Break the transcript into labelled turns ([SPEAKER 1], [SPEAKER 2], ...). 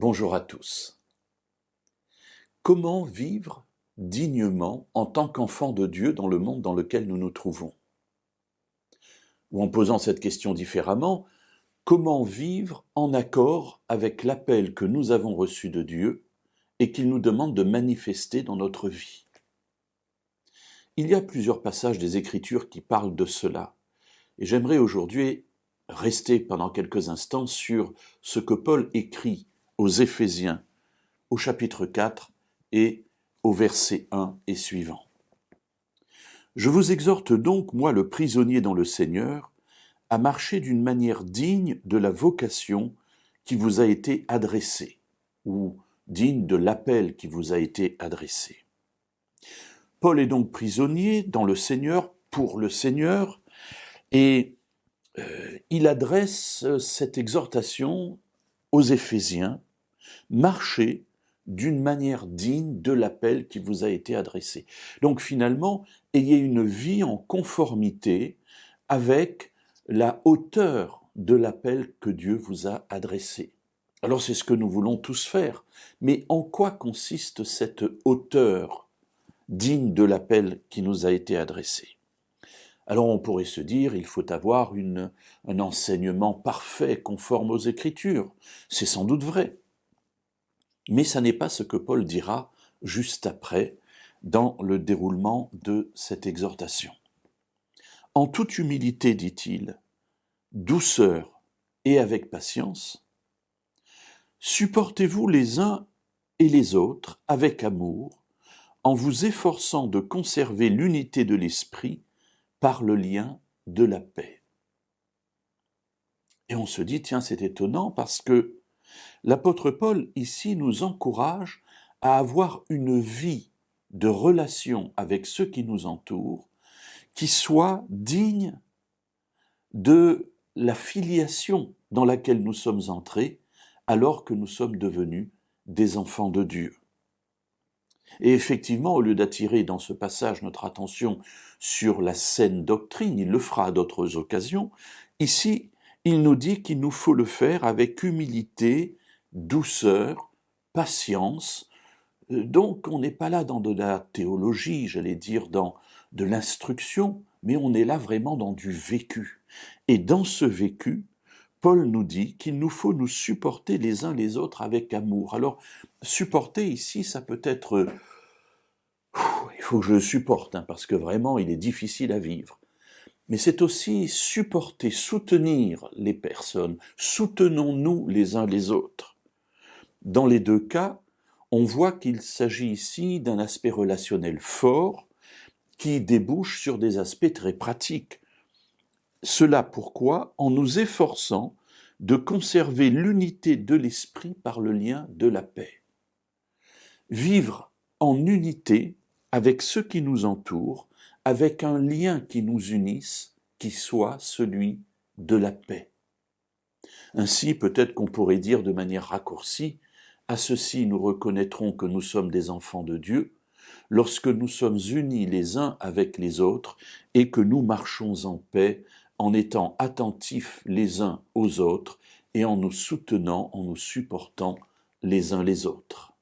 [SPEAKER 1] Bonjour à tous. Comment vivre dignement en tant qu'enfant de Dieu dans le monde dans lequel nous nous trouvons? Ou en posant cette question différemment, comment vivre en accord avec l'appel que nous avons reçu de Dieu et qu'il nous demande de manifester dans notre vie? Il y a plusieurs passages des Écritures qui parlent de cela, et j'aimerais aujourd'hui rester pendant quelques instants sur ce que Paul écrit aux Éphésiens, au chapitre 4 et au verset 1 et suivant. Je vous exhorte donc, moi le prisonnier dans le Seigneur, à marcher d'une manière digne de la vocation qui vous a été adressée, ou digne de l'appel qui vous a été adressé. Paul est donc prisonnier dans le Seigneur, pour le Seigneur, et il adresse cette exhortation aux Éphésiens, marchez d'une manière digne de l'appel qui vous a été adressé. Donc finalement, ayez une vie en conformité avec la hauteur de l'appel que Dieu vous a adressé. Alors c'est ce que nous voulons tous faire. Mais en quoi consiste cette hauteur digne de l'appel qui nous a été adressé? Alors on pourrait se dire, il faut avoir un enseignement parfait, conforme aux Écritures. C'est sans doute vrai. Mais ça n'est pas ce que Paul dira juste après dans le déroulement de cette exhortation. En toute humilité, dit-il, douceur et avec patience, supportez-vous les uns et les autres avec amour, en vous efforçant de conserver l'unité de l'esprit par le lien de la paix. Et on se dit, tiens, c'est étonnant parce que l'apôtre Paul, ici, nous encourage à avoir une vie de relation avec ceux qui nous entourent qui soit digne de la filiation dans laquelle nous sommes entrés alors que nous sommes devenus des enfants de Dieu. Et effectivement, au lieu d'attirer dans ce passage notre attention sur la saine doctrine, il le fera à d'autres occasions, ici, il nous dit qu'il nous faut le faire avec humilité, douceur, patience. Donc on n'est pas là dans de la théologie, j'allais dire dans de l'instruction, mais on est là vraiment dans du vécu. Et dans ce vécu, Paul nous dit qu'il nous faut nous supporter les uns les autres avec amour. Alors, supporter ici, ça peut être... il faut que je le supporte, parce que vraiment, il est difficile à vivre. Mais c'est aussi supporter, soutenir les personnes. Soutenons-nous les uns les autres. Dans les deux cas, on voit qu'il s'agit ici d'un aspect relationnel fort qui débouche sur des aspects très pratiques. Cela pourquoi? En nous efforçant de conserver l'unité de l'esprit par le lien de la paix. Vivre en unité avec ceux qui nous entourent, avec un lien qui nous unisse, qui soit celui de la paix. Ainsi, peut-être qu'on pourrait dire de manière raccourcie, à ceci nous reconnaîtrons que nous sommes des enfants de Dieu, lorsque nous sommes unis les uns avec les autres et que nous marchons en paix en étant attentifs les uns aux autres et en nous soutenant, en nous supportant les uns les autres.